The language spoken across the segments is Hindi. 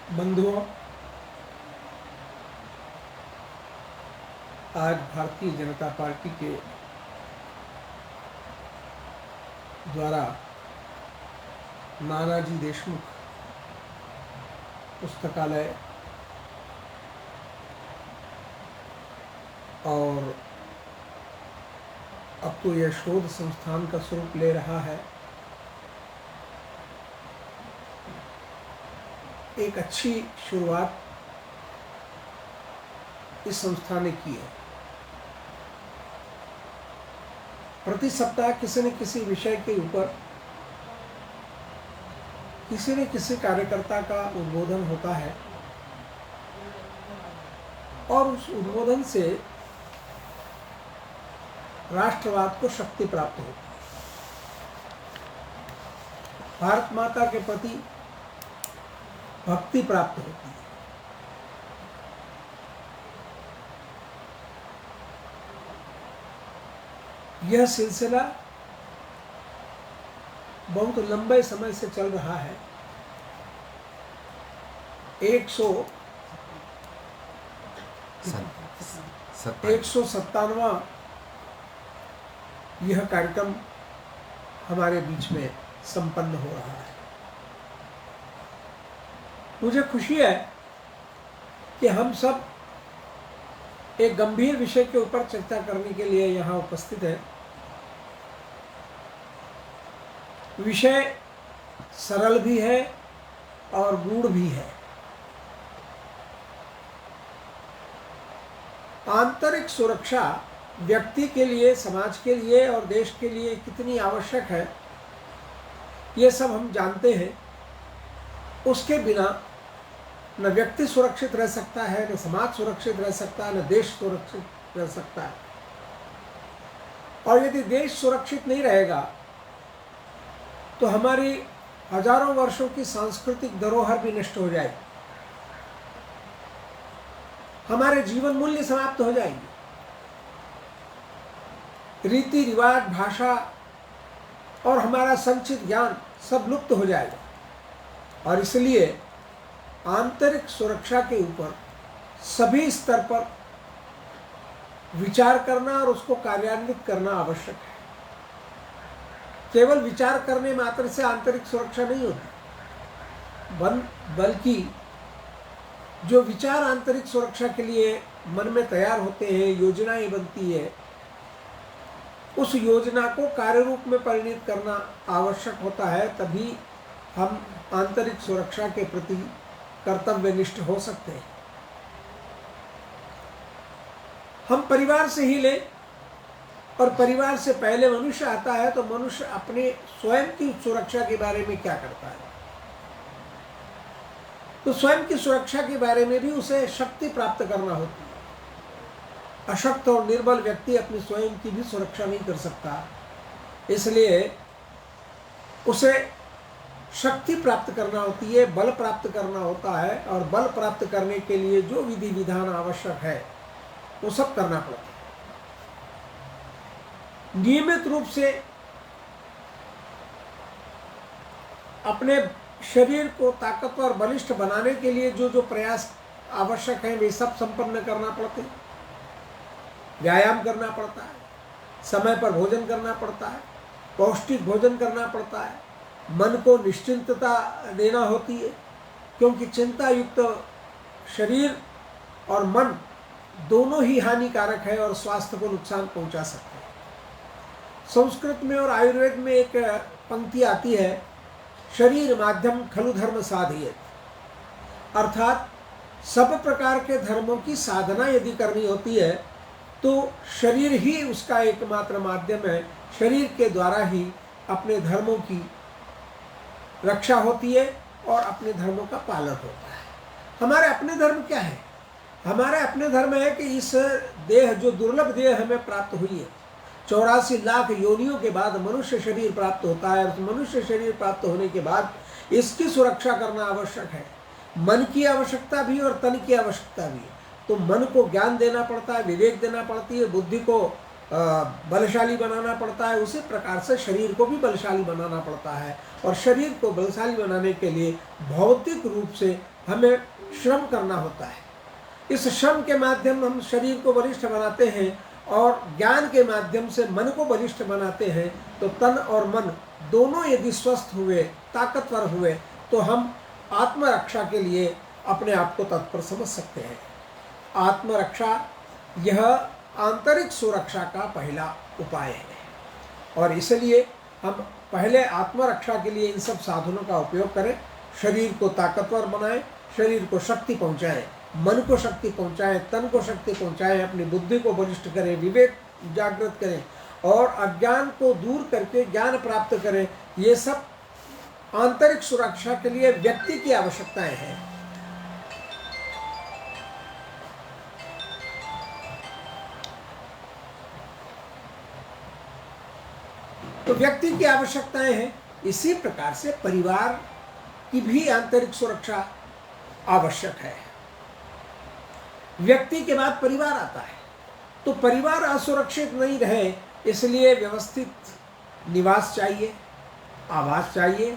बंधुओं, आज भारतीय जनता पार्टी के द्वारा नानाजी देशमुख पुस्तकालय और अब तो यह शोध संस्थान का स्वरूप ले रहा है, एक अच्छी शुरुआत इस संस्था ने की है। प्रति सप्ताह किसी न किसी विषय के ऊपर किसी न किसी कार्यकर्ता का उद्बोधन होता है और उस उद्बोधन से राष्ट्रवाद को शक्ति प्राप्त होती है। भारत माता के प्रति भक्ति प्राप्त होती है। यह सिलसिला बहुत लंबे समय से चल रहा है। 197वां यह कार्यक्रम हमारे बीच में संपन्न हो रहा है। मुझे खुशी है कि हम सब एक गंभीर विषय के ऊपर चर्चा करने के लिए यहाँ उपस्थित हैं। विषय सरल भी है और गूढ़ भी है। आंतरिक सुरक्षा व्यक्ति के लिए, समाज के लिए और देश के लिए कितनी आवश्यक है, ये सब हम जानते हैं। उसके बिना न व्यक्ति सुरक्षित रह सकता है, न समाज सुरक्षित रह सकता है, न देश सुरक्षित रह सकता है। और यदि देश सुरक्षित नहीं रहेगा तो हमारी हजारों वर्षों की सांस्कृतिक धरोहर भी नष्ट हो जाएगी, हमारे जीवन मूल्य समाप्त हो जाएंगे, रीति रिवाज, भाषा और हमारा संचित ज्ञान सब लुप्त हो जाएगा। और इसलिए आंतरिक सुरक्षा के ऊपर सभी स्तर पर विचार करना और उसको कार्यान्वित करना आवश्यक है। केवल विचार करने मात्र से आंतरिक सुरक्षा नहीं होती, बल्कि जो विचार आंतरिक सुरक्षा के लिए मन में तैयार होते हैं, योजनाएं बनती है, उस योजना को कार्य रूप में परिणित करना आवश्यक होता है। तभी हम आंतरिक सुरक्षा के प्रति कर्तव्यनिष्ठ हो सकते हैं। हम परिवार से ही लें और परिवार से पहले मनुष्य आता है, तो मनुष्य अपने स्वयं की सुरक्षा के बारे में क्या करता है? तो स्वयं की सुरक्षा के बारे में भी उसे शक्ति प्राप्त करना होती है। अशक्त और निर्बल व्यक्ति अपनी स्वयं की भी सुरक्षा नहीं कर सकता, इसलिए उसे शक्ति प्राप्त करना होती है, बल प्राप्त करना होता है। और बल प्राप्त करने के लिए जो विधि विधान आवश्यक है वो सब करना पड़ता है। नियमित रूप से अपने शरीर को ताकतवर बलिष्ठ बनाने के लिए जो जो प्रयास आवश्यक है वे सब संपन्न करना पड़ते हैं। व्यायाम करना पड़ता है, समय पर भोजन करना पड़ता है, पौष्टिक भोजन करना पड़ता है, मन को निश्चिंतता देना होती है, क्योंकि चिंता युक्त शरीर और मन दोनों ही हानिकारक है और स्वास्थ्य को नुकसान पहुंचा सकते हैं। संस्कृत में और आयुर्वेद में एक पंक्ति आती है, शरीर माध्यम खलु धर्म साधयेत, अर्थात सब प्रकार के धर्मों की साधना यदि करनी होती है तो शरीर ही उसका एकमात्र माध्यम है। शरीर के द्वारा ही अपने धर्मों की रक्षा होती है और अपने धर्मों का पालन होता है। हमारे अपने धर्म क्या है? हमारे अपने धर्म है कि इस देह, जो दुर्लभ देह हमें प्राप्त हुई है, 84 लाख योनियों के बाद मनुष्य शरीर प्राप्त होता है। उस मनुष्य शरीर प्राप्त होने के बाद इसकी सुरक्षा करना आवश्यक है। मन की आवश्यकता भी और तन की आवश्यकता भी। तो मन को ज्ञान देना पड़ता है, विवेक देना पड़ती है, बुद्धि को बलशाली बनाना पड़ता है। उसी प्रकार से शरीर को भी बलशाली बनाना पड़ता है और शरीर को बलशाली बनाने के लिए भौतिक रूप से हमें श्रम करना होता है। इस श्रम के माध्यम हम शरीर को बलिष्ठ बनाते हैं और ज्ञान के माध्यम से मन को बलिष्ठ बनाते हैं। तो तन और मन दोनों यदि स्वस्थ हुए, ताकतवर हुए, तो हम आत्मरक्षा के लिए अपने आप को तत्पर समझ सकते हैं। आत्मरक्षा यह आंतरिक सुरक्षा का पहला उपाय है और इसलिए हम पहले आत्मरक्षा के लिए इन सब साधनों का उपयोग करें। शरीर को ताकतवर बनाएं, शरीर को शक्ति पहुंचाएं, मन को शक्ति पहुंचाएं, तन को शक्ति पहुंचाएं, अपनी बुद्धि को बलिष्ठ करें, विवेक जागृत करें और अज्ञान को दूर करके ज्ञान प्राप्त करें। ये सब आंतरिक सुरक्षा के लिए व्यक्ति की आवश्यकताएं हैं। तो व्यक्ति की आवश्यकताएं हैं, इसी प्रकार से परिवार की भी आंतरिक सुरक्षा आवश्यक है। व्यक्ति के बाद परिवार आता है, तो परिवार असुरक्षित नहीं रहे इसलिए व्यवस्थित निवास चाहिए, आवास चाहिए,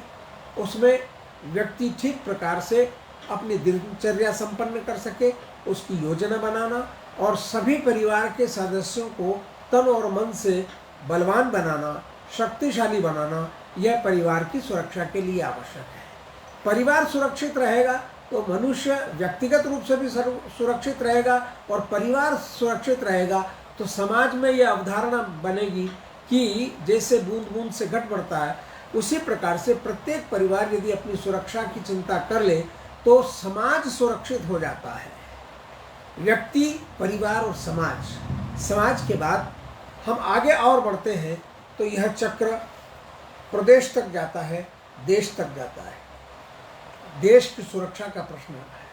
उसमें व्यक्ति ठीक प्रकार से अपनी दिनचर्या संपन्न कर सके, उसकी योजना बनाना और सभी परिवार के सदस्यों को तन और मन से बलवान बनाना, शक्तिशाली बनाना, यह परिवार की सुरक्षा के लिए आवश्यक है। परिवार सुरक्षित रहेगा तो मनुष्य व्यक्तिगत रूप से भी सुरक्षित रहेगा और परिवार सुरक्षित रहेगा तो समाज में यह अवधारणा बनेगी कि जैसे बूंद बूंद से घट बढ़ता है, उसी प्रकार से प्रत्येक परिवार यदि अपनी सुरक्षा की चिंता कर ले तो समाज सुरक्षित हो जाता है। व्यक्ति, परिवार और समाज के बाद हम आगे और बढ़ते हैं तो यह चक्र प्रदेश तक जाता है, देश तक जाता है। देश की सुरक्षा का प्रश्न है।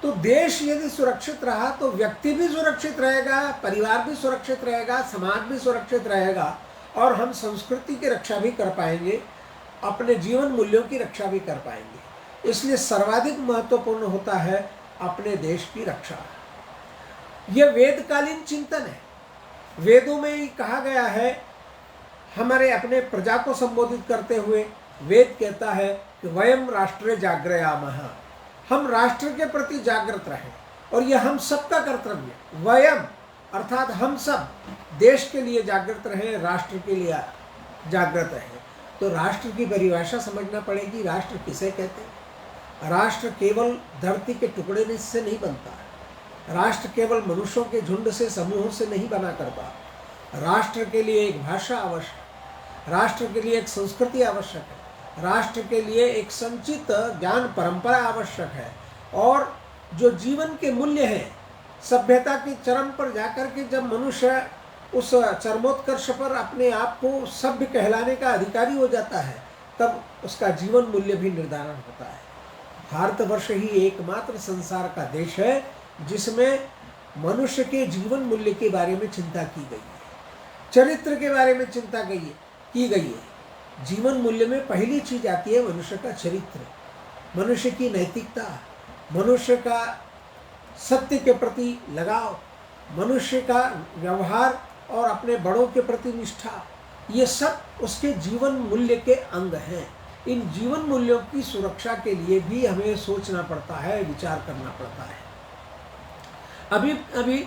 तो देश यदि सुरक्षित रहा तो व्यक्ति भी सुरक्षित रहेगा, परिवार भी सुरक्षित रहेगा, समाज भी सुरक्षित रहेगा और हम संस्कृति की रक्षा भी कर पाएंगे, अपने जीवन मूल्यों की रक्षा भी कर पाएंगे। इसलिए सर्वाधिक महत्वपूर्ण होता है अपने देश की रक्षा। यह वेदकालीन चिंतन है। वेदों में ही कहा गया है, हमारे अपने प्रजा को संबोधित करते हुए वेद कहता है कि वयम राष्ट्रे जागृयामः, हम राष्ट्र के प्रति जागृत रहें और यह हम सबका कर्तव्य। वयम अर्थात हम सब देश के लिए जागृत रहें, राष्ट्र के लिए जागृत रहें। तो राष्ट्र की परिभाषा समझना पड़ेगी। राष्ट्र किसे कहते हैं? राष्ट्र केवल धरती के टुकड़े से नहीं बनता। राष्ट्र केवल मनुष्यों के झुंड से, समूहों से नहीं बना करता। राष्ट्र के लिए एक भाषा आवश्यक, राष्ट्र के लिए एक संस्कृति आवश्यक है, राष्ट्र के लिए एक संचित ज्ञान परंपरा आवश्यक है और जो जीवन के मूल्य हैं, सभ्यता के चरम पर जाकर के जब मनुष्य उस चरमोत्कर्ष पर अपने आप को सभ्य कहलाने का अधिकारी हो जाता है, तब उसका जीवन मूल्य भी निर्धारण होता है। भारतवर्ष ही एकमात्र संसार का देश है जिसमें मनुष्य के जीवन मूल्य के बारे में चिंता की गई है, चरित्र के बारे में चिंता की गई है। जीवन मूल्य में पहली चीज आती है मनुष्य का चरित्र, मनुष्य की नैतिकता, मनुष्य का सत्य के प्रति लगाव, मनुष्य का व्यवहार और अपने बड़ों के प्रति निष्ठा, ये सब उसके जीवन मूल्य के अंग हैं। इन जीवन मूल्यों की सुरक्षा के लिए भी हमें सोचना पड़ता है, विचार करना पड़ता है। अभी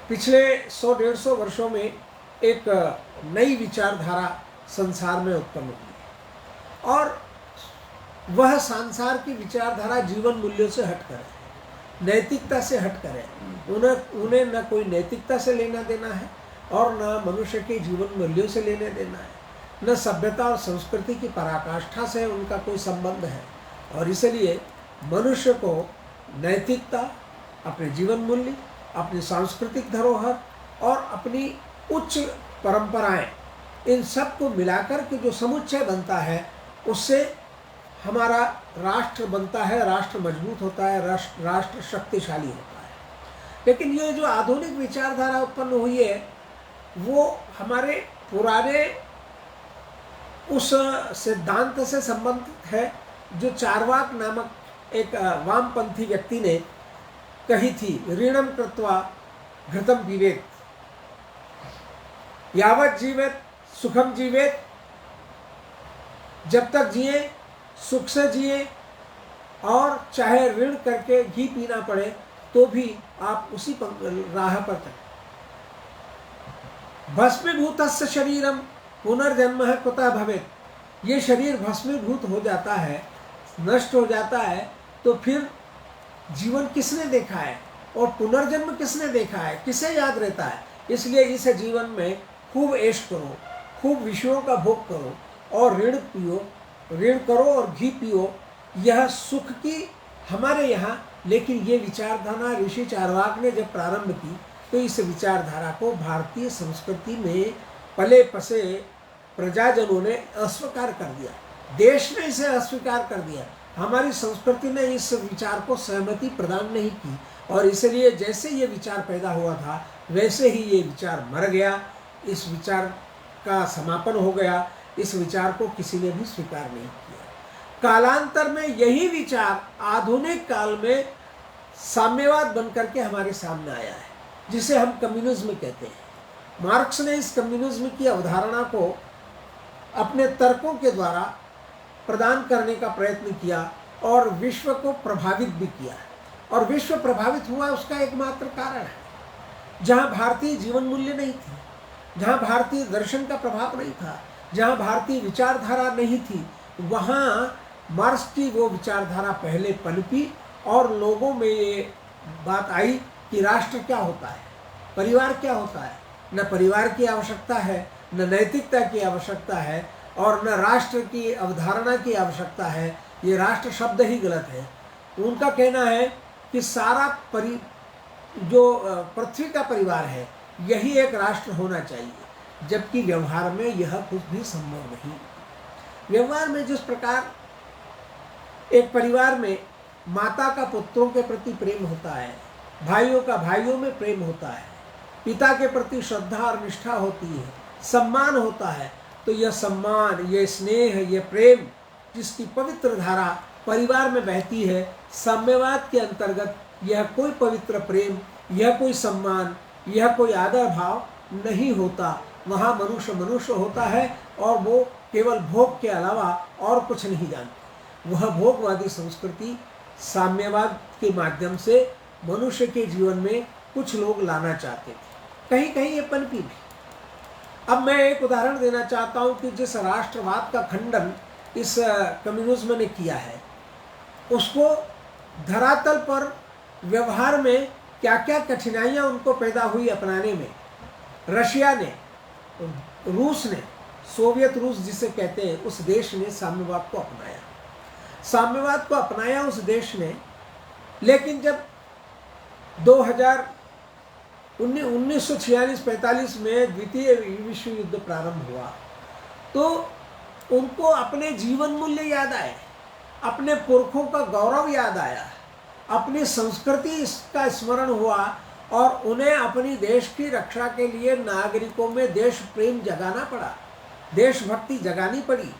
पिछले 100-150 वर्षों में एक नई विचारधारा संसार में उत्पन्न हुई और वह संसार की विचारधारा जीवन मूल्यों से हटकर है, नैतिकता से हटकर है। उन्हें न कोई नैतिकता से लेना देना है और न मनुष्य के जीवन मूल्यों से लेने देना है, न सभ्यता और संस्कृति की पराकाष्ठा से उनका कोई संबंध है। और इसलिए मनुष्य को नैतिकता, अपने जीवन मूल्य, अपनी सांस्कृतिक धरोहर और अपनी उच्च परंपराएं, इन सब को मिलाकर के जो समुच्चय बनता है उससे हमारा राष्ट्र बनता है, राष्ट्र मजबूत होता है, राष्ट्र शक्तिशाली होता है। लेकिन ये जो आधुनिक विचारधारा उत्पन्न हुई है वो हमारे पुराने उस सिद्धांत से संबंधित है जो चार्वाक नामक एक वामपंथी व्यक्ति ने कही थी, ऋणम कृत्वा घृतम पीवेत, यावत जीवेत सुखम जीवेत, जब तक जिए सुख से जिए, और चाहे ऋण करके घी पीना पड़े तो भी आप उसी राह पर चलें। भस्मीभूतस्य शरीरम पुनर्जन्म कुतः भवेत्। ये शरीर भस्मीभूत हो जाता है, नष्ट हो जाता है, तो फिर जीवन किसने देखा है और पुनर्जन्म किसने देखा है, किसे याद रहता है। इसलिए इस जीवन में खूब ऐश करो, खूब विषयों का भोग करो और ऋण पियो, ऋण करो और घी पियो। यह सुख की हमारे यहाँ, लेकिन ये विचारधारा ऋषि चारवाक ने जब प्रारंभ की तो इस विचारधारा को भारतीय संस्कृति में पले पसे प्रजाजनों ने अस्वीकार कर दिया, देश ने इसे अस्वीकार कर दिया। हमारी संस्कृति ने इस विचार को सहमति प्रदान नहीं की, और इसलिए जैसे ये विचार पैदा हुआ था वैसे ही ये विचार मर गया, इस विचार का समापन हो गया, इस विचार को किसी ने भी स्वीकार नहीं किया। कालांतर में यही विचार आधुनिक काल में साम्यवाद बनकर के हमारे सामने आया है, जिसे हम कम्युनिज्म कहते हैं। मार्क्स ने इस कम्युनिज्म की अवधारणा को अपने तर्कों के द्वारा प्रदान करने का प्रयत्न किया और विश्व को प्रभावित भी किया, और विश्व प्रभावित हुआ उसका एकमात्र कारण है, जहाँ भारतीय जीवन मूल्य नहीं थी, जहाँ भारतीय दर्शन का प्रभाव नहीं था, जहाँ भारतीय विचारधारा नहीं थी, वहाँ मार्क्स की वो विचारधारा पहले पनपी और लोगों में ये बात आई कि राष्ट्र क्या होता है, परिवार क्या होता है। न परिवार की आवश्यकता है, न नैतिकता की आवश्यकता है, और न राष्ट्र की अवधारणा की आवश्यकता है। ये राष्ट्र शब्द ही गलत है। उनका कहना है कि सारा जो पृथ्वी का परिवार है यही एक राष्ट्र होना चाहिए, जबकि व्यवहार में यह कुछ भी संभव नहीं। व्यवहार में जिस प्रकार एक परिवार में माता का पुत्रों के प्रति प्रेम होता है, भाइयों का भाइयों में प्रेम होता है, पिता के प्रति श्रद्धा और निष्ठा होती है, सम्मान होता है, तो यह सम्मान, यह स्नेह, यह प्रेम जिसकी पवित्र धारा परिवार में बहती है, साम्यवाद के अंतर्गत यह कोई पवित्र प्रेम, यह कोई सम्मान, यह कोई आदर भाव नहीं होता। वहाँ मनुष्य मनुष्य होता है और वो केवल भोग के अलावा और कुछ नहीं जानता। वह भोगवादी संस्कृति साम्यवाद के माध्यम से मनुष्य के जीवन में कुछ लोग लाना चाहते थे, कहीं कहीं ये पनपी भी। अब मैं एक उदाहरण देना चाहता हूँ कि जिस राष्ट्रवाद का खंडन इस कम्युनिज्म ने किया है, उसको धरातल पर व्यवहार में क्या क्या कठिनाइयाँ उनको पैदा हुई अपनाने में। रशिया ने, रूस ने, सोवियत रूस जिसे कहते हैं, उस देश ने साम्यवाद को अपनाया। साम्यवाद को अपनाया उस देश ने, लेकिन जब 1946-45 में द्वितीय विश्व युद्ध प्रारंभ हुआ तो उनको अपने जीवन मूल्य याद आए, अपने पुरखों का गौरव याद आया, अपनी संस्कृति का स्मरण हुआ, और उन्हें अपनी देश की रक्षा के लिए नागरिकों में देश प्रेम जगाना पड़ा, देशभक्ति जगानी पड़ी,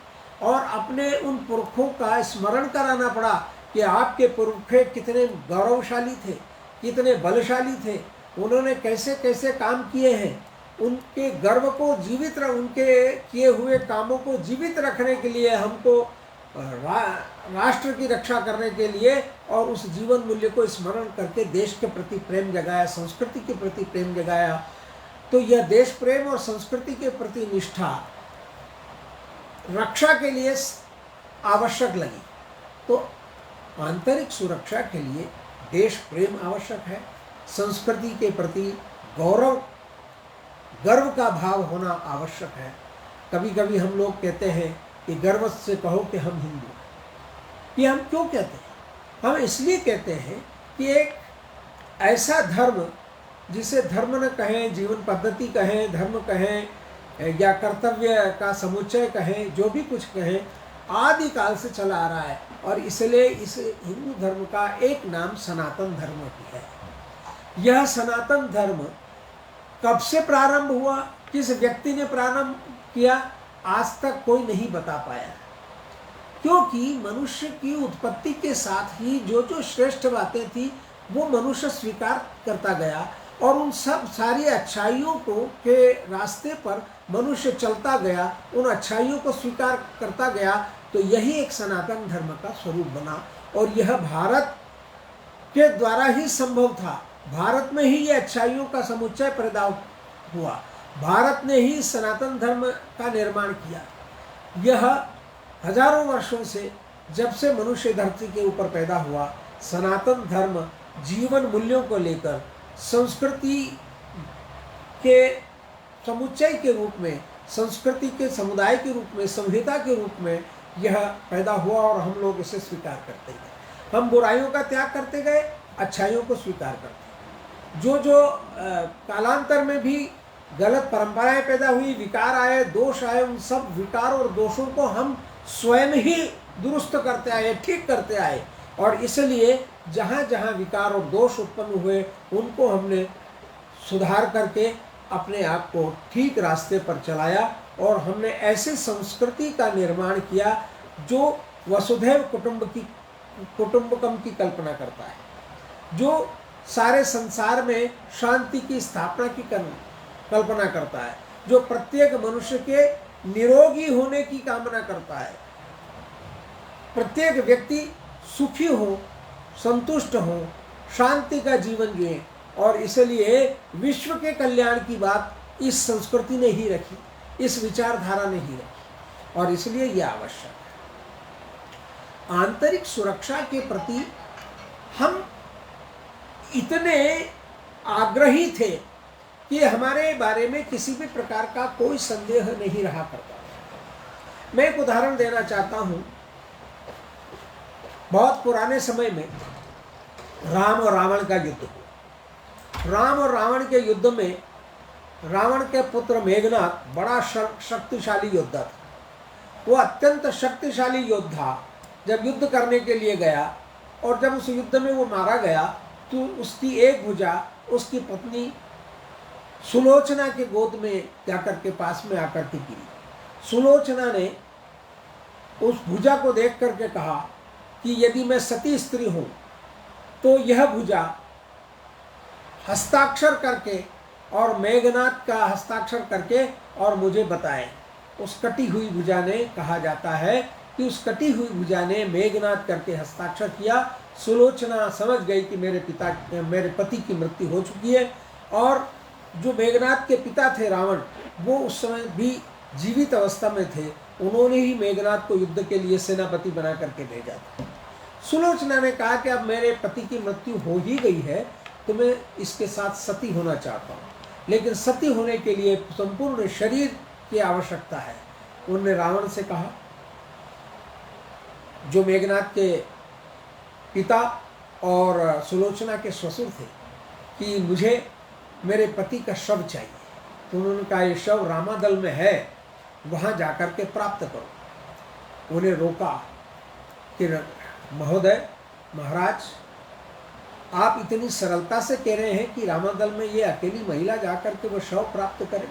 और अपने उन पुरखों का स्मरण कराना पड़ा कि आपके पुरखे कितने गौरवशाली थे, कितने बलशाली थे, उन्होंने कैसे कैसे काम किए हैं। उनके गर्व को जीवित उनके किए हुए कामों को जीवित रखने के लिए हमको राष्ट्र की रक्षा करने के लिए और उस जीवन मूल्य को स्मरण करके देश के प्रति प्रेम जगाया, संस्कृति के प्रति प्रेम जगाया। तो यह देश प्रेम और संस्कृति के प्रति निष्ठा रक्षा के लिए आवश्यक लगी। तो आंतरिक सुरक्षा के लिए देश प्रेम आवश्यक है, संस्कृति के प्रति गर्व का भाव होना आवश्यक है। कभी कभी हम लोग कहते हैं कि गर्व से कहो कि हम हिंदू हैं। ये हम क्यों कहते हैं? हम इसलिए कहते हैं कि एक ऐसा धर्म जिसे धर्म न कहें, जीवन पद्धति कहें, धर्म कहें या कर्तव्य का समुच्चय कहें, जो भी कुछ कहें, आदिकाल से चला आ रहा है, और इसलिए इस हिंदू धर्म का एक नाम सनातन धर्म भी है। यह सनातन धर्म कब से प्रारंभ हुआ, किस व्यक्ति ने प्रारंभ किया, आज तक कोई नहीं बता पाया, क्योंकि मनुष्य की उत्पत्ति के साथ ही जो जो श्रेष्ठ बातें थी वो मनुष्य स्वीकार करता गया, और उन सब सारी अच्छाइयों को के रास्ते पर मनुष्य चलता गया, उन अच्छाइयों को स्वीकार करता गया, तो यही एक सनातन धर्म का स्वरूप बना। और यह भारत के द्वारा ही संभव था। भारत में ही ये अच्छाइयों का समुच्चय पैदा हुआ। भारत ने ही सनातन धर्म का निर्माण किया। यह हजारों वर्षों से, जब से मनुष्य धरती के ऊपर पैदा हुआ, सनातन धर्म जीवन मूल्यों को लेकर संस्कृति के समुच्चय के रूप में, संस्कृति के समुदाय के रूप में, संहिता के रूप में यह पैदा हुआ और हम लोग इसे स्वीकार करते गए। हम बुराइयों का त्याग करते गए, अच्छाइयों को स्वीकार करते। जो जो कालांतर में भी गलत परंपराएं पैदा हुई, विकार आए, दोष आए, उन सब विकार और दोषों को हम स्वयं ही दुरुस्त करते आए, ठीक करते आए। और इसलिए जहाँ जहाँ विकार और दोष उत्पन्न हुए उनको हमने सुधार करके अपने आप को ठीक रास्ते पर चलाया। और हमने ऐसे संस्कृति का निर्माण किया जो वसुधैव कुटुंबकम की कल्पना करता है, जो सारे संसार में शांति की स्थापना की कल्पना करता है, जो प्रत्येक मनुष्य के निरोगी होने की कामना करता है, प्रत्येक व्यक्ति सुखी हो, संतुष्ट हो, शांति का जीवन जिए। और इसलिए विश्व के कल्याण की बात इस संस्कृति ने ही रखी, इस विचारधारा ने ही रखी। और इसलिए यह आवश्यक है। आंतरिक सुरक्षा के प्रति हम इतने आग्रही थे कि हमारे बारे में किसी भी प्रकार का कोई संदेह नहीं रहा करता। मैं एक उदाहरण देना चाहता हूँ। बहुत पुराने समय में राम और रावण का युद्ध हुआ। राम और रावण के युद्ध में रावण के पुत्र मेघनाद बड़ा शक्तिशाली योद्धा था। वो अत्यंत शक्तिशाली योद्धा जब युद्ध करने के लिए गया और जब उस युद्ध में वो मारा गया तो उसकी एक भुजा उसकी पत्नी सुलोचना के गोद में जाकर के पास में आकर के गिरी। सुलोचना ने उस भुजा को देख करके कहा कि यदि मैं सती स्त्री हूँ तो यह भुजा हस्ताक्षर करके और मेघनाद का हस्ताक्षर करके और मुझे बताए। उस कटी हुई भुजा ने, कहा जाता है कि उस कटी हुई भुजा ने मेघनाद करके हस्ताक्षर किया। सुलोचना समझ गई कि मेरे पति की मृत्यु हो चुकी है। और जो मेघनाद के पिता थे रावण, वो उस समय भी जीवित अवस्था में थे। उन्होंने ही मेघनाद को युद्ध के लिए सेनापति बना करके भेजा था। सुलोचना ने कहा कि अब मेरे पति की मृत्यु हो ही गई है तो मैं इसके साथ सती होना चाहता हूँ, लेकिन सती होने के लिए संपूर्ण शरीर की आवश्यकता है। उन्होंने रावण से कहा, जो मेघनाद के पिता और सुलोचना के ससुर थे, कि मुझे मेरे पति का शव चाहिए। तो उन्होंने कहा ये शव रामादल में है, वहाँ जाकर के प्राप्त करो। उन्हें रोका कि महोदय, महाराज, आप इतनी सरलता से कह रहे हैं कि रामादल में ये अकेली महिला जाकर के वो शव प्राप्त करे।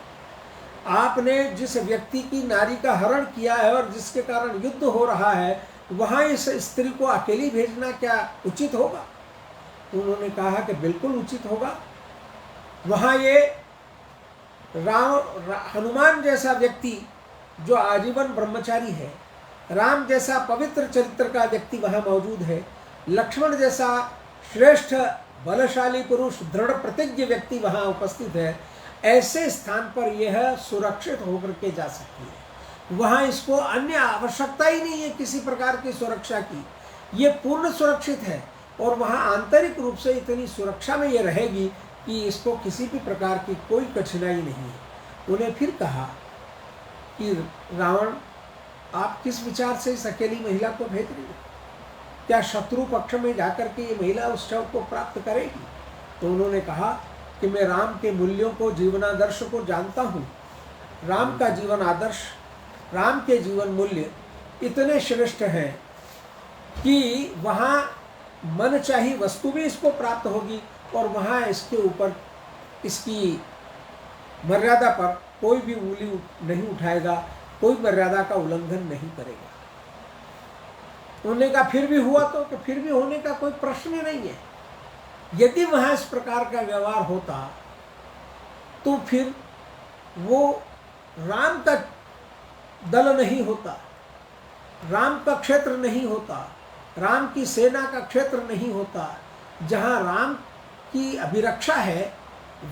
आपने जिस व्यक्ति की नारी का हरण किया है और जिसके कारण युद्ध हो रहा है, वहाँ इस स्त्री को अकेली भेजना क्या उचित होगा? तो उन्होंने कहा कि बिल्कुल उचित होगा। वहाँ ये हनुमान जैसा व्यक्ति जो आजीवन ब्रह्मचारी है, राम जैसा पवित्र चरित्र का व्यक्ति वहाँ मौजूद है, लक्ष्मण जैसा श्रेष्ठ बलशाली पुरुष, दृढ़ प्रतिज्ञ व्यक्ति वहाँ उपस्थित है। ऐसे स्थान पर यह सुरक्षित होकर के जा सकती है। वहाँ इसको अन्य आवश्यकता ही नहीं है किसी प्रकार की सुरक्षा की। ये पूर्ण सुरक्षित है और वहाँ आंतरिक रूप से इतनी सुरक्षा में ये रहेगी कि इसको किसी भी प्रकार की कोई कठिनाई नहीं है। उन्हें फिर कहा कि रावण, आप किस विचार से इस अकेली महिला को भेज रही हैं? क्या शत्रु पक्ष में जाकर के ये महिला उस शव को प्राप्त करेगी? तो उन्होंने कहा कि मैं राम के मूल्यों को, जीवनादर्श को जानता हूँ। राम का जीवन आदर्श, राम के जीवन मूल्य इतने श्रेष्ठ हैं कि वहाँ मन चाही वस्तु भी इसको प्राप्त होगी और वहाँ इसके ऊपर, इसकी मर्यादा पर कोई भी उंगली नहीं उठाएगा, कोई मर्यादा का उल्लंघन नहीं करेगा। उन्होंने कहा फिर भी हुआ तो फिर भी होने का कोई प्रश्न ही नहीं है। यदि वहाँ इस प्रकार का व्यवहार होता तो फिर वो राम का दल नहीं होता, राम का क्षेत्र नहीं होता, राम की सेना का क्षेत्र नहीं होता। जहाँ राम की अभिरक्षा है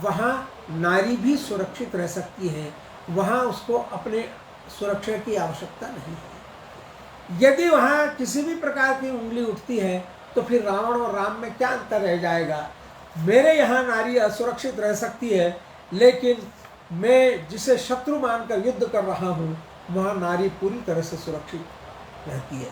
वहाँ नारी भी सुरक्षित रह सकती है, वहाँ उसको अपने सुरक्षा की आवश्यकता नहीं है। यदि वहाँ किसी भी प्रकार की उंगली उठती है तो फिर रावण और राम में क्या अंतर रह जाएगा। मेरे यहाँ नारी असुरक्षित रह सकती है, लेकिन मैं जिसे शत्रु मानकर युद्ध कर रहा हूँ वहाँ नारी पूरी तरह से सुरक्षित रहती है।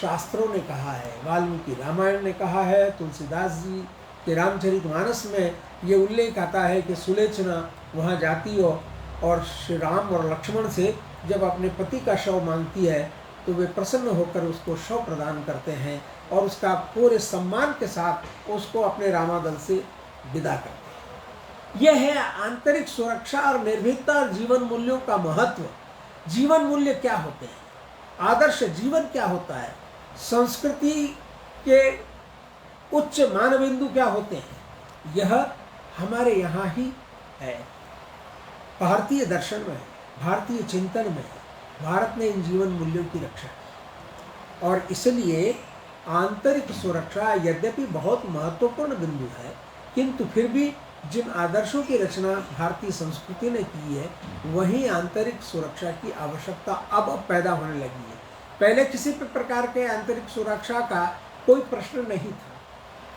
शास्त्रों ने कहा है, वाल्मीकि रामायण ने कहा है, तुलसीदास जी के रामचरितमानस में ये उल्लेख आता है कि सुलोचना वहाँ जाती हो और श्री राम और लक्ष्मण से जब अपने पति का शव मांगती है तो वे प्रसन्न होकर उसको शव प्रदान करते हैं और उसका पूरे सम्मान के साथ उसको अपने रामादल से विदा करते हैं। यह है आंतरिक सुरक्षा और निर्भीकता और जीवन मूल्यों का महत्व। जीवन मूल्य क्या होते हैं, आदर्श जीवन क्या होता है, संस्कृति के उच्च मानबिंदु क्या होते हैं, यह हमारे यहाँ ही है, भारतीय दर्शन में, भारतीय चिंतन में भारत ने इन जीवन मूल्यों की रक्षा की। और इसलिए आंतरिक सुरक्षा यद्यपि बहुत महत्वपूर्ण बिंदु है, किंतु फिर भी जिन आदर्शों की रचना भारतीय संस्कृति ने की है वहीं आंतरिक सुरक्षा की आवश्यकता अब पैदा होने लगी है। पहले किसी भी प्रकार के आंतरिक सुरक्षा का कोई प्रश्न नहीं था,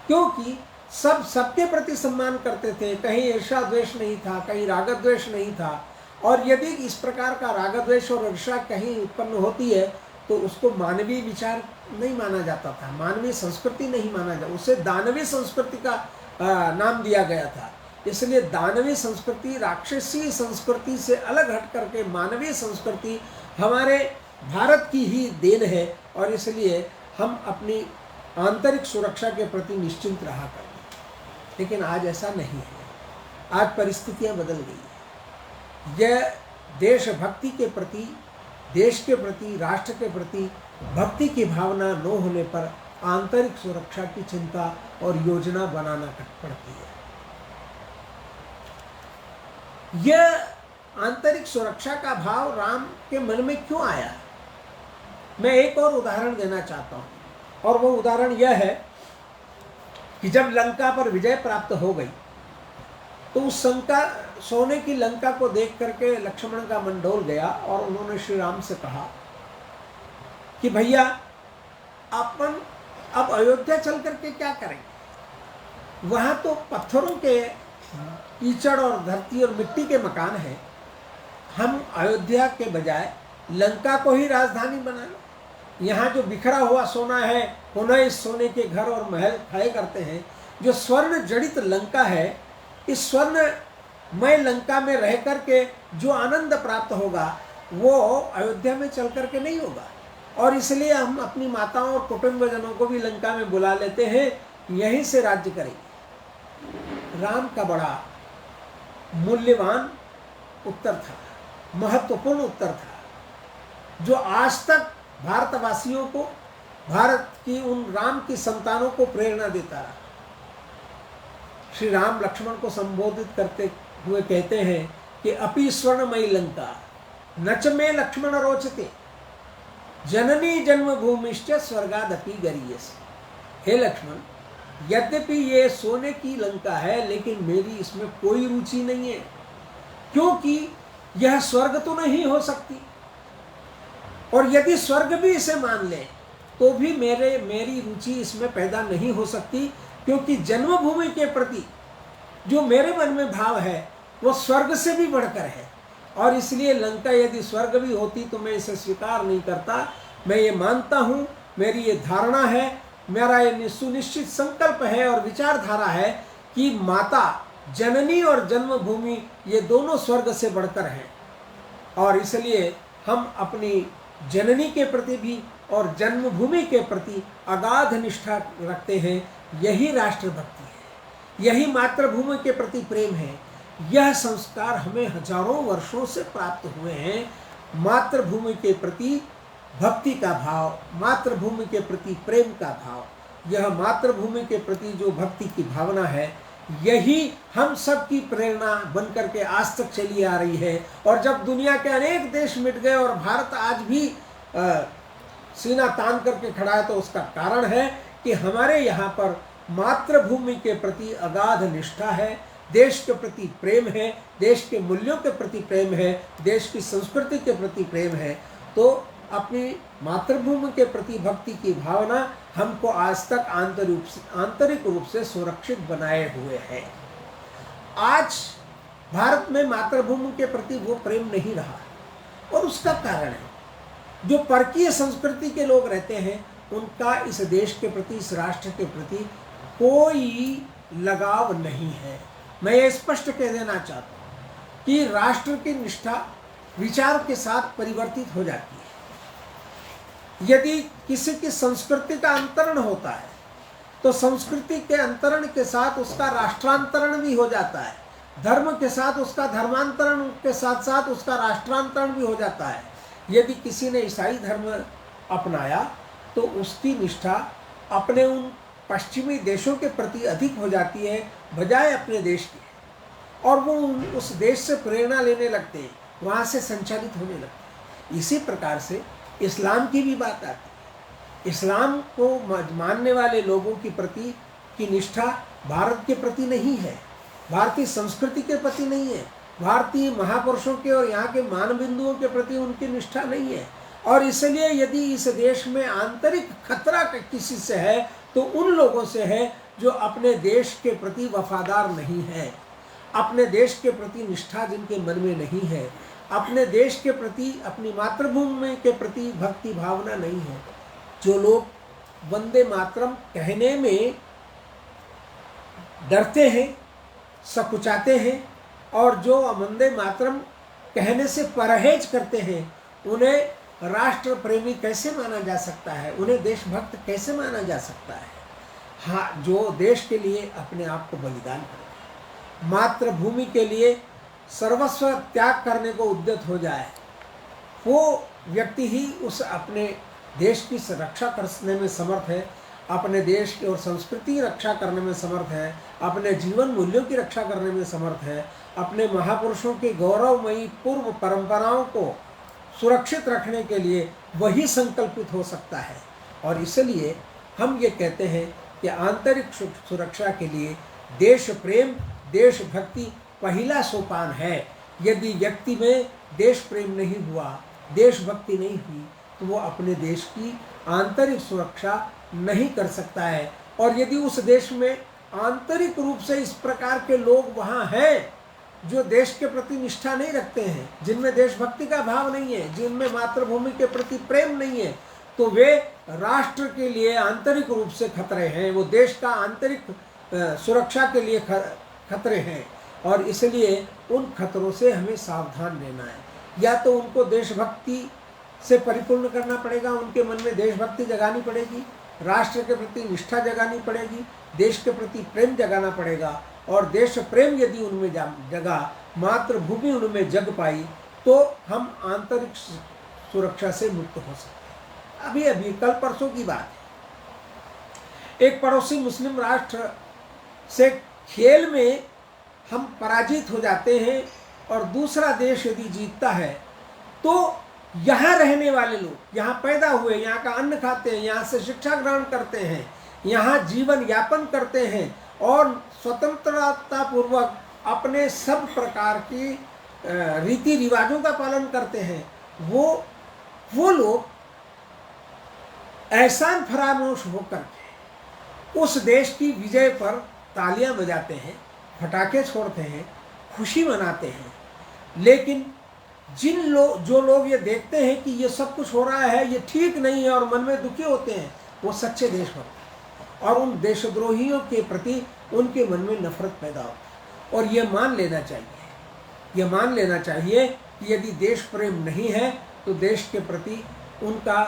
क्योंकि सब सबके प्रति सम्मान करते थे, कहीं ईर्ष्या द्वेष नहीं था, कहीं राग द्वेष नहीं था। और यदि इस प्रकार का राग द्वेष और ईर्ष्या कहीं उत्पन्न होती है तो उसको मानवीय विचार नहीं माना जाता था, मानवीय संस्कृति नहीं माना जाता, उसे दानवीय संस्कृति का नाम दिया गया था। इसलिए दानवीय संस्कृति राक्षसी संस्कृति से अलग हट करके मानवीय संस्कृति हमारे भारत की ही देन है, और इसलिए हम अपनी आंतरिक सुरक्षा के प्रति निश्चिंत रहा करते। लेकिन आज ऐसा नहीं है, आज परिस्थितियां बदल गई है। यह देशभक्ति के प्रति, देश के प्रति, राष्ट्र के प्रति भक्ति की भावना न होने पर आंतरिक सुरक्षा की चिंता और योजना बनाना पड़ती है। यह आंतरिक सुरक्षा का भाव राम के मन में क्यों आया, मैं एक और उदाहरण देना चाहता हूँ। और वो उदाहरण यह है कि जब लंका पर विजय प्राप्त हो गई तो उस सोने की लंका को देख करके लक्ष्मण का मन डोल गया और उन्होंने श्री राम से कहा कि भैया अपन अब अयोध्या चल करके क्या करेंगे, वहां तो पत्थरों के कीचड़ और धरती और मिट्टी के मकान हैं, हम अयोध्या के बजाय लंका को ही राजधानी बना लो। यहाँ जो बिखरा हुआ सोना है पुनः इस सोने के घर और महल खड़े करते हैं। जो स्वर्ण जड़ित लंका है, इस स्वर्णमय लंका में रह करके जो आनंद प्राप्त होगा वो अयोध्या में चल करके नहीं होगा। और इसलिए हम अपनी माताओं और कुटुंबजनों को भी लंका में बुला लेते हैं, यहीं से राज्य करेंगे। राम का बड़ा मूल्यवान उत्तर था, महत्वपूर्ण उत्तर था, जो आज तक भारतवासियों को, भारत की उन राम की संतानों को प्रेरणा देता रहा। श्री राम लक्ष्मण को संबोधित करते हुए कहते हैं कि अपि स्वर्णमयी लंका नच में लक्ष्मण रोचते जननी जन्मभूमिश्च स्वर्गादपि गरीयसी। हे लक्ष्मण, यद्यपि ये सोने की लंका है लेकिन मेरी इसमें कोई रुचि नहीं है, क्योंकि यह स्वर्ग तो नहीं हो सकती, और यदि स्वर्ग भी इसे मान ले तो भी मेरी रुचि इसमें पैदा नहीं हो सकती, क्योंकि जन्मभूमि के प्रति जो मेरे मन में भाव है वो स्वर्ग से भी बढ़कर है। और इसलिए लंका यदि स्वर्ग भी होती तो मैं इसे स्वीकार नहीं करता। मैं ये मानता हूँ, मेरी ये धारणा है, मेरा ये सुनिश्चित संकल्प है और विचारधारा है कि माता जननी और जन्मभूमि ये दोनों स्वर्ग से बढ़कर हैं। और इसलिए हम अपनी जननी के प्रति भी और जन्मभूमि के प्रति अगाध निष्ठा रखते हैं। यही राष्ट्रभक्ति है, यही मातृभूमि के प्रति प्रेम है। यह संस्कार हमें हजारों वर्षों से प्राप्त हुए हैं। मातृभूमि के प्रति भक्ति का भाव, मातृभूमि के प्रति प्रेम का भाव, यह मातृभूमि के प्रति जो भक्ति की भावना है, यही हम सब की प्रेरणा बनकर के आज तक चली आ रही है। और जब दुनिया के अनेक देश मिट गए और भारत आज भी सीना तान करके खड़ा है, तो उसका कारण है कि हमारे यहाँ पर मातृभूमि के प्रति अगाध निष्ठा है, देश के प्रति प्रेम है, देश के मूल्यों के प्रति प्रेम है, देश की संस्कृति के प्रति प्रेम है। तो अपनी मातृभूमि के प्रति भक्ति की भावना हमको आज तक आंतरिक रूप से सुरक्षित बनाए हुए है। आज भारत में मातृभूमि के प्रति वो प्रेम नहीं रहा, और उसका कारण है जो परकीय संस्कृति के लोग रहते हैं, उनका इस देश के प्रति, इस राष्ट्र के प्रति कोई लगाव नहीं है। मैं ये स्पष्ट कह देना चाहता हूँ कि राष्ट्र की निष्ठा विचार के साथ परिवर्तित हो जाती है। यदि किसी की संस्कृति का अंतरण होता है, तो संस्कृति के अंतरण के साथ उसका राष्ट्रांतरण भी हो जाता है, धर्म के साथ उसका धर्मांतरण के साथ साथ उसका राष्ट्रांतरण भी हो जाता है। यदि किसी ने ईसाई धर्म अपनाया, तो उसकी निष्ठा अपने उन पश्चिमी देशों के प्रति अधिक हो जाती है बजाय अपने देश के, और वो उस देश से प्रेरणा लेने लगते हैं, वहाँ से संचालित होने लगते हैं। इसी प्रकार से इस्लाम की भी बात आती है। इस्लाम को मानने वाले लोगों की प्रति की निष्ठा भारत के प्रति नहीं है, भारतीय संस्कृति के प्रति नहीं है, भारतीय महापुरुषों के और यहाँ के मान बिंदुओं के प्रति उनकी निष्ठा नहीं है। और इसलिए यदि इस देश में आंतरिक खतरा किसी से है, तो उन लोगों से है जो अपने देश के प्रति वफादार नहीं है, अपने देश के प्रति निष्ठा जिनके मन में नहीं है, अपने देश के प्रति, अपनी मातृभूमि के प्रति भक्ति भावना नहीं है। जो लोग वंदे मातरम कहने में डरते हैं, सकुचाते हैं, और जो वंदे मातरम कहने से परहेज करते हैं, उन्हें राष्ट्र प्रेमी कैसे माना जा सकता है, उन्हें देशभक्त कैसे माना जा सकता है? हाँ, जो देश के लिए अपने आप को बलिदान करे, मातृभूमि के लिए सर्वस्व त्याग करने को उद्यत हो जाए, वो व्यक्ति ही उस अपने देश की रक्षा करने में समर्थ है, अपने देश की और संस्कृति की रक्षा करने में समर्थ है, अपने जीवन मूल्यों की रक्षा करने में समर्थ है, अपने महापुरुषों की गौरवमयी पूर्व परंपराओं को सुरक्षित रखने के लिए वही संकल्पित हो सकता है। और इसलिए हम ये कहते हैं कि आंतरिक सुरक्षा के लिए देश प्रेम, देशभक्ति पहला सोपान है। यदि व्यक्ति में देश प्रेम नहीं हुआ, देशभक्ति नहीं हुई, तो वो अपने देश की आंतरिक सुरक्षा नहीं कर सकता है। और यदि उस देश में आंतरिक रूप से इस प्रकार के लोग वहाँ हैं जो देश के प्रति निष्ठा नहीं रखते हैं, जिनमें देशभक्ति का भाव नहीं है, जिनमें मातृभूमि के प्रति प्रेम नहीं है, तो वे राष्ट्र के लिए आंतरिक रूप से खतरे हैं, वो देश का आंतरिक सुरक्षा के लिए खतरे हैं। और इसलिए उन खतरों से हमें सावधान रहना है। या तो उनको देशभक्ति से परिपूर्ण करना पड़ेगा, उनके मन में देशभक्ति जगानी पड़ेगी, राष्ट्र के प्रति निष्ठा जगानी पड़ेगी, देश के प्रति प्रेम जगाना पड़ेगा। और देश प्रेम यदि उनमें जगा, मातृभूमि उनमें जग पाई, तो हम आंतरिक सुरक्षा से मुक्त हो सकते हैं। अभी कल परसों की बात है, एक पड़ोसी मुस्लिम राष्ट्र से खेल में हम पराजित हो जाते हैं और दूसरा देश यदि जीतता है, तो यहाँ रहने वाले लोग, यहाँ पैदा हुए, यहाँ का अन्न खाते हैं, यहाँ से शिक्षा ग्रहण करते हैं, यहाँ जीवन यापन करते हैं और स्वतंत्रता पूर्वक अपने सब प्रकार की रीति रिवाजों का पालन करते हैं, वो लोग एहसान फरामोश होकर उस देश की विजय पर तालियां बजाते हैं, फटाके छोड़ते हैं, खुशी मनाते हैं। लेकिन जो लोग ये देखते हैं कि ये सब कुछ हो रहा है, ये ठीक नहीं है, और मन में दुखी होते हैं, वो सच्चे देशभक्त, और उन देशद्रोहियों के प्रति उनके मन में नफरत पैदा होती है। और ये मान लेना चाहिए कि यदि देश प्रेम नहीं है, तो देश के प्रति उनका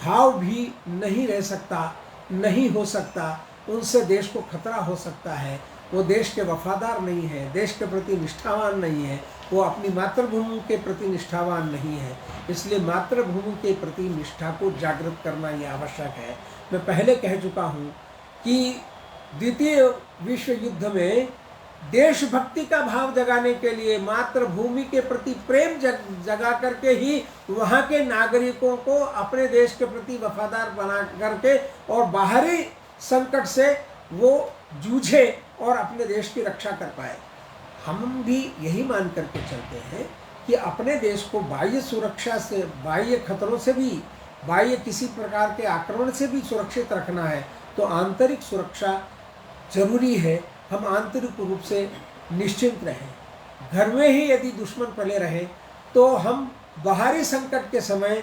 भाव भी नहीं रह सकता, नहीं हो सकता, उनसे देश को खतरा हो सकता है। वो देश के वफादार नहीं है, देश के प्रति निष्ठावान नहीं है, वो अपनी मातृभूमि के प्रति निष्ठावान नहीं है। इसलिए मातृभूमि के प्रति निष्ठा को जागृत करना ये आवश्यक है। मैं पहले कह चुका हूँ कि द्वितीय विश्व युद्ध में देशभक्ति का भाव जगाने के लिए, मातृभूमि के प्रति प्रेम जगा करके ही वहाँ के नागरिकों को अपने देश के प्रति वफादार बना करके और बाहरी संकट से वो जूझे और अपने देश की रक्षा कर पाए। हम भी यही मान करके चलते हैं कि अपने देश को बाह्य सुरक्षा से, बाह्य खतरों से भी, बाह्य किसी प्रकार के आक्रमण से भी सुरक्षित रखना है तो आंतरिक सुरक्षा जरूरी है। हम आंतरिक रूप से निश्चिंत रहें। घर में ही यदि दुश्मन पले रहे तो हम बाहरी संकट के समय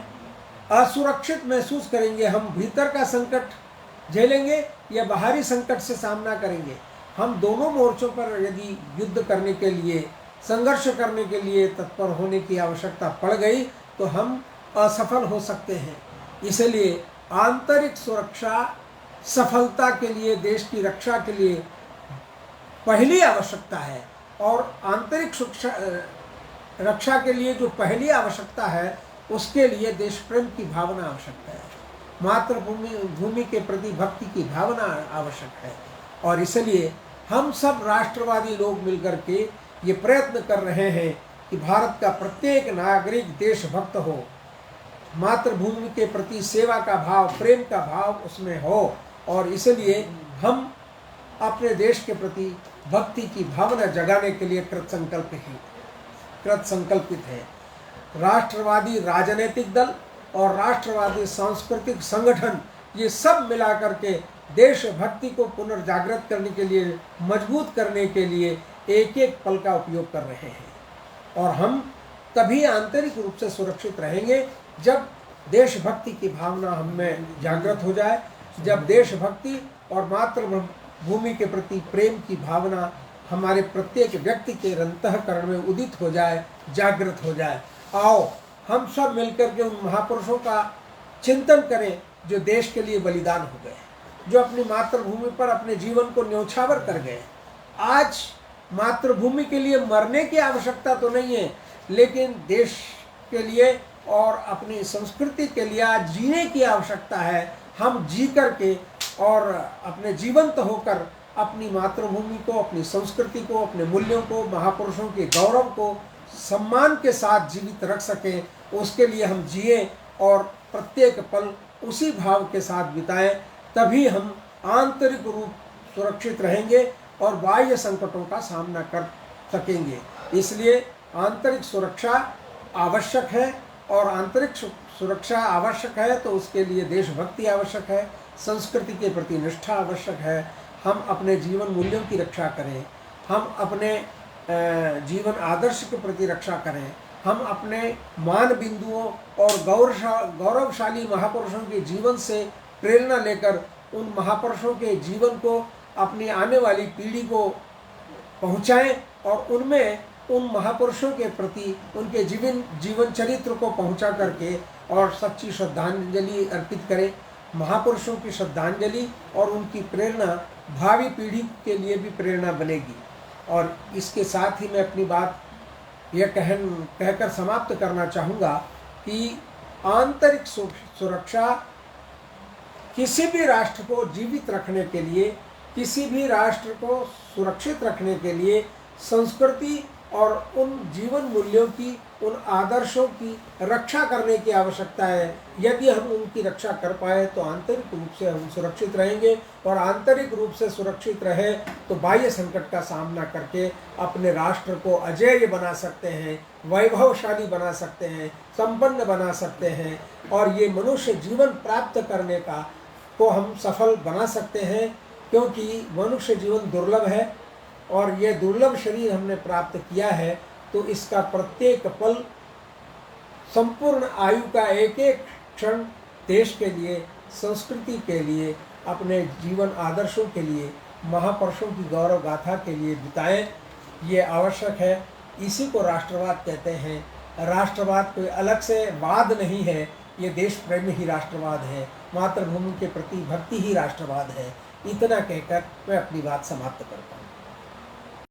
असुरक्षित महसूस करेंगे। हम भीतर का संकट झेलेंगे या बाहरी संकट से सामना करेंगे। हम दोनों मोर्चों पर यदि युद्ध करने के लिए, संघर्ष करने के लिए तत्पर होने की आवश्यकता पड़ गई तो हम असफल हो सकते हैं। इसलिए आंतरिक सुरक्षा सफलता के लिए, देश की रक्षा के लिए पहली आवश्यकता है। और आंतरिक रक्षा के लिए जो पहली आवश्यकता है उसके लिए देश प्रेम की भावना आवश्यक है, मातृभूमि के प्रति भक्ति की भावना आवश्यक है। और इसलिए हम सब राष्ट्रवादी लोग मिलकर के ये प्रयत्न कर रहे हैं कि भारत का प्रत्येक नागरिक देशभक्त हो, मातृभूमि के प्रति सेवा का भाव, प्रेम का भाव उसमें हो। और इसलिए हम अपने देश के प्रति भक्ति की भावना जगाने के लिए कृत संकल्पित है। राष्ट्रवादी राजनीतिक दल और राष्ट्रवादी सांस्कृतिक संगठन ये सब मिलाकर के देशभक्ति को पुनर्जागृत करने के लिए, मजबूत करने के लिए एक एक पल का उपयोग कर रहे हैं। और हम तभी आंतरिक रूप से सुरक्षित रहेंगे जब देशभक्ति की भावना हम में जागृत हो जाए, जब देशभक्ति और मातृभूमि के प्रति प्रेम की भावना हमारे प्रत्येक व्यक्ति के अंतःकरण में उदित हो जाए, जागृत हो जाए। आओ हम सब मिलकर के उन महापुरुषों का चिंतन करें जो देश के लिए बलिदान हो गए, जो अपनी मातृभूमि पर अपने जीवन को न्यौछावर कर गए। आज मातृभूमि के लिए मरने की आवश्यकता तो नहीं है, लेकिन देश के लिए और अपनी संस्कृति के लिए आज जीने की आवश्यकता है। हम जी करके और अपने जीवंत होकर अपनी मातृभूमि को, अपनी संस्कृति को, अपने मूल्यों को, महापुरुषों के गौरव को सम्मान के साथ जीवित रख सकें, उसके लिए हम जिए और प्रत्येक पल उसी भाव के साथ बिताएं। तभी हम आंतरिक रूप सुरक्षित रहेंगे और बाह्य संकटों का सामना कर सकेंगे। इसलिए आंतरिक सुरक्षा आवश्यक है, और आंतरिक सुरक्षा आवश्यक है तो उसके लिए देशभक्ति आवश्यक है, संस्कृति के प्रति निष्ठा आवश्यक है। हम अपने जीवन मूल्यों की रक्षा करें, हम अपने जीवन आदर्श के प्रति रक्षा करें, हम अपने मान बिंदुओं और गौरवशाली महापुरुषों के जीवन से प्रेरणा लेकर उन महापुरुषों के जीवन को अपनी आने वाली पीढ़ी को पहुँचाएँ और उनमें उन महापुरुषों के प्रति उनके जीवन चरित्र को पहुँचा करके और सच्ची श्रद्धांजलि अर्पित करें। महापुरुषों की श्रद्धांजलि और उनकी प्रेरणा भावी पीढ़ी के लिए भी प्रेरणा बनेगी। और इसके साथ ही मैं अपनी बात यह कहकर समाप्त करना चाहूँगा कि आंतरिक सुरक्षा किसी भी राष्ट्र को जीवित रखने के लिए, किसी भी राष्ट्र को सुरक्षित रखने के लिए संस्कृति और उन जीवन मूल्यों की, उन आदर्शों की रक्षा करने की आवश्यकता है। यदि हम उनकी रक्षा कर पाए तो आंतरिक रूप से हम सुरक्षित रहेंगे, और आंतरिक रूप से सुरक्षित रहे तो बाह्य संकट का सामना करके अपने राष्ट्र को अजेय बना सकते हैं, वैभवशाली बना सकते हैं, संपन्न बना सकते हैं, और ये मनुष्य जीवन प्राप्त करने का को हम सफल बना सकते हैं। क्योंकि मनुष्य जीवन दुर्लभ है और ये दुर्लभ शरीर हमने प्राप्त किया है, तो इसका प्रत्येक पल, संपूर्ण आयु का एक एक क्षण देश के लिए, संस्कृति के लिए, अपने जीवन आदर्शों के लिए, महापुरुषों की गौरव गाथा के लिए बिताएं। ये आवश्यक है। इसी को राष्ट्रवाद कहते हैं। राष्ट्रवाद कोई अलग से वाद नहीं है, ये देश प्रेम ही राष्ट्रवाद है, मातृभूमि के प्रति भक्ति ही राष्ट्रवाद है। इतना कहकर मैं अपनी बात समाप्त करता हूँ।